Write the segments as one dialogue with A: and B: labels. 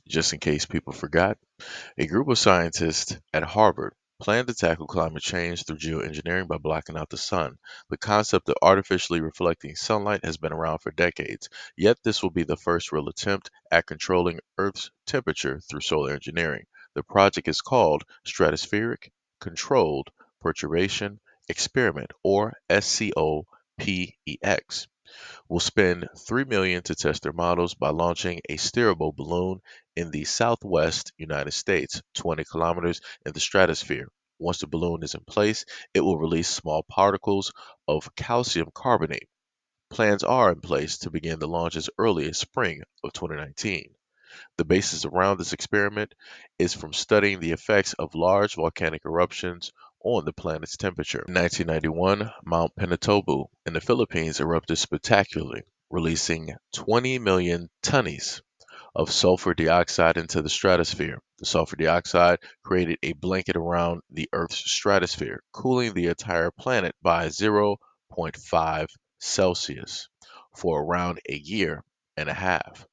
A: Just in case people forgot, a group of scientists at Harvard planned to tackle climate change through geoengineering by blocking out the sun. The concept of artificially reflecting sunlight has been around for decades, yet this will be the first real attempt at controlling Earth's temperature through solar engineering. The project is called Stratospheric Controlled Perturbation Experiment, or SCOPEX. Will spend $3 million to test their models by launching a steerable balloon in the southwest United States, 20 kilometers in the stratosphere. Once the balloon is in place, it will release small particles of calcium carbonate. Plans are in place to begin the launch as early as spring of 2019. The basis around this experiment is from studying the effects of large volcanic eruptions on the planet's temperature. In 1991, Mount Pinatubo in the Philippines erupted spectacularly, releasing 20 million tonnes of sulfur dioxide into the stratosphere. The sulfur dioxide created a blanket around the Earth's stratosphere, cooling the entire planet by zero point 0.5 Celsius for around a year and a half.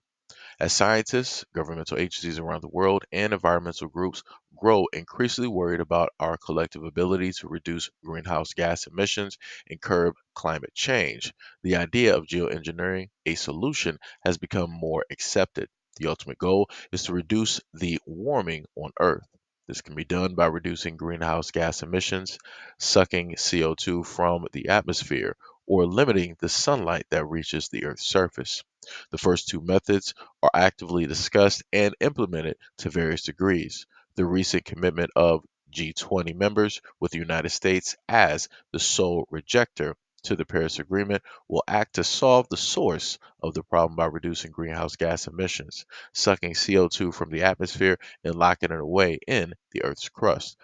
A: As scientists, governmental agencies around the world, and environmental groups grow increasingly worried about our collective ability to reduce greenhouse gas emissions and curb climate change, the idea of geoengineering a solution has become more accepted. The ultimate goal is to reduce the warming on Earth. This can be done by reducing greenhouse gas emissions, sucking CO2 from the atmosphere, or limiting the sunlight that reaches the Earth's surface. The first two methods are actively discussed and implemented to various degrees. The recent commitment of G20 members, with the United States as the sole rejecter to the Paris Agreement, will act to solve the source of the problem by reducing greenhouse gas emissions, sucking CO2 from the atmosphere and locking it away in the Earth's crust,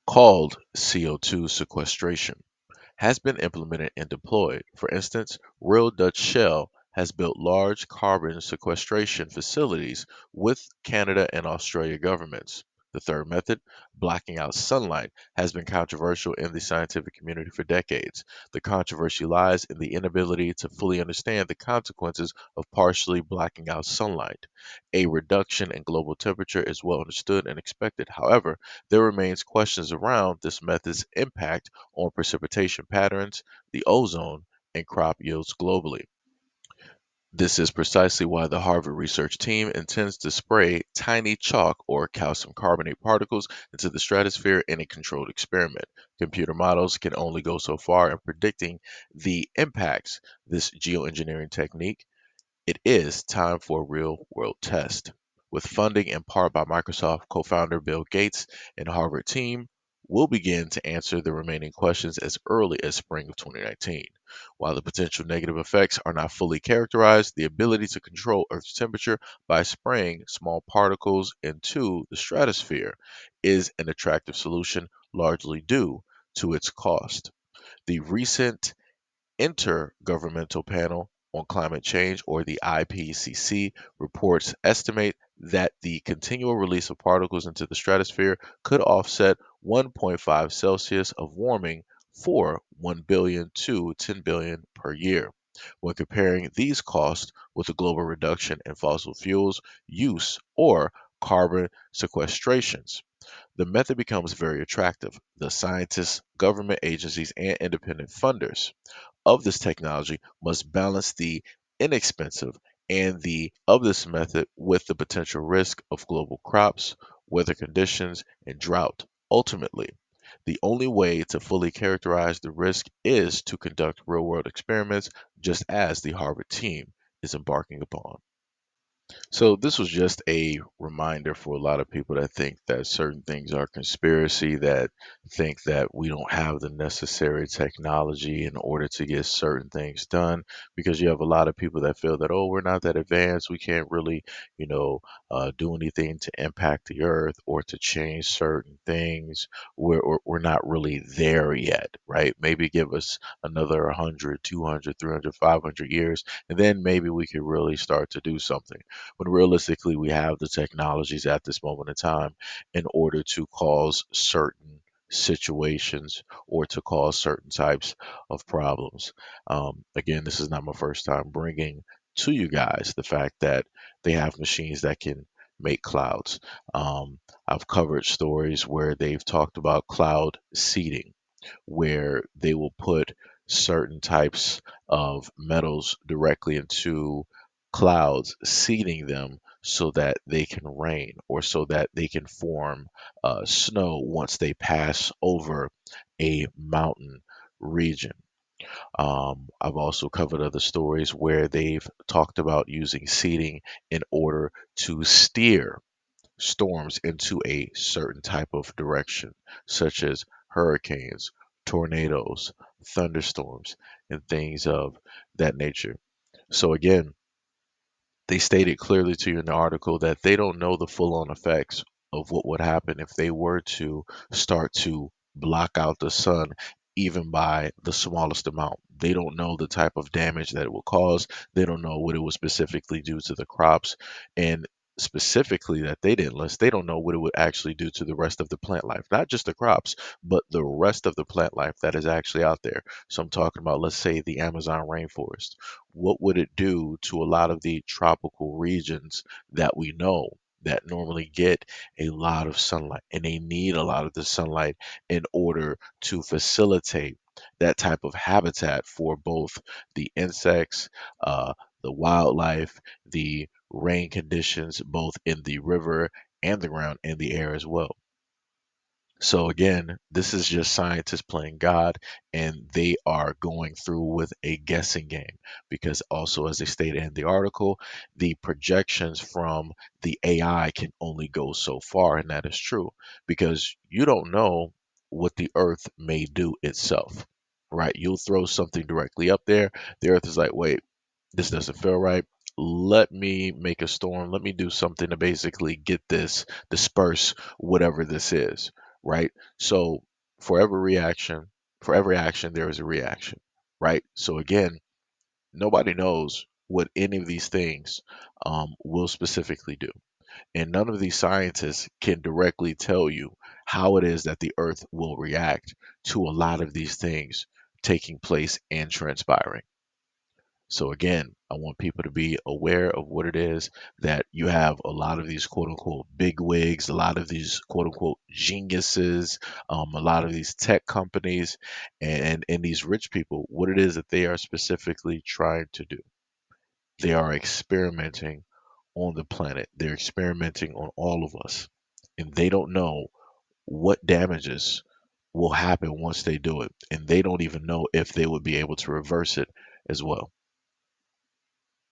A: called CO2 sequestration, has been implemented and deployed. For instance, Royal Dutch Shell has built large carbon sequestration facilities with Canada and Australia governments. The third method, blocking out sunlight, has been controversial in the scientific community for decades. The controversy lies in the inability to fully understand the consequences of partially blacking out sunlight. A reduction in global temperature is well understood and expected. However, there remains questions around this method's impact on precipitation patterns, the ozone, and crop yields globally. This is precisely why the Harvard research team intends to spray tiny chalk or calcium carbonate particles into the stratosphere in a controlled experiment. Computer models can only go so far in predicting the impacts. This geoengineering technique, it is time for a real world test. With funding in part by Microsoft co founder Bill Gates and Harvard team, we'll begin to answer the remaining questions as early as spring of 2019. While the potential negative effects are not fully characterized, the ability to control Earth's temperature by spraying small particles into the stratosphere is an attractive solution, largely due to its cost. The recent Intergovernmental Panel on Climate Change, or the IPCC, reports estimate that the continual release of particles into the stratosphere could offset 1.5 Celsius of warming for 1 billion to 10 billion per year. When comparing these costs with the global reduction in fossil fuels use or carbon sequestrations, the method becomes very attractive. The scientists, government agencies, and independent funders of this technology must balance the inexpensive and the of this method with the potential risk of global crops, weather conditions, and drought. Ultimately, the only way to fully characterize the risk is to conduct real world experiments, just as the Harvard team is embarking upon. So this was just a reminder for a lot of people that think that certain things are conspiracy, that think that we don't have the necessary technology in order to get certain things done, because you have a lot of people that feel that, oh, we're not that advanced, we can't really, do anything to impact the earth or to change certain things. We're not really there yet, right? Maybe give us another 100, 200, 300, 500 years, and then maybe we could really start to do something, when realistically we have the technologies at this moment in time in order to cause certain situations or to cause certain types of problems. Again, this is not my first time bringing to you guys the fact that they have machines that can make clouds. I've covered stories where they've talked about cloud seeding, where they will put certain types of metals directly into clouds, seeding them so that they can rain or so that they can form snow once they pass over a mountain region. I've also covered other stories where they've talked about using seeding in order to steer storms into a certain type of direction, such as hurricanes, tornadoes, thunderstorms, and things of that nature. So, again, they stated clearly to you in the article that they don't know the full on effects of what would happen if they were to start to block out the sun even by the smallest amount. They don't know the type of damage that it will cause. They don't know what it would specifically do to the crops. And specifically that they didn't list, they don't know what it would actually do to the rest of the plant life, not just the crops, but the rest of the plant life that is actually out there. So I'm talking about, let's say, the Amazon rainforest. What would it do to a lot of the tropical regions that we know that normally get a lot of sunlight, and they need a lot of the sunlight in order to facilitate that type of habitat for both the insects, the wildlife, the rain conditions, both in the river and the ground and the air as well. So again, this is just scientists playing God, and they are going through with a guessing game because also, as they stated in the article, the projections from the AI can only go so far, and that is true because you don't know what the Earth may do itself, right? You'll throw something directly up there. The Earth is like, wait, this doesn't feel right. Let me make a storm. Let me do something to basically get this disperse whatever this is, right? So for every reaction, for every action, there is a reaction, right? So again, nobody knows what any of these things will specifically do. And none of these scientists can directly tell you how it is that the Earth will react to a lot of these things taking place and transpiring. So again, I want people to be aware of what it is that you have a lot of these quote unquote big wigs, a lot of these quote unquote geniuses, a lot of these tech companies and these rich people, what it is that they are specifically trying to do. They are experimenting on the planet. They're experimenting on all of us. And they don't know what damages will happen once they do it. And they don't even know if they would be able to reverse it as well.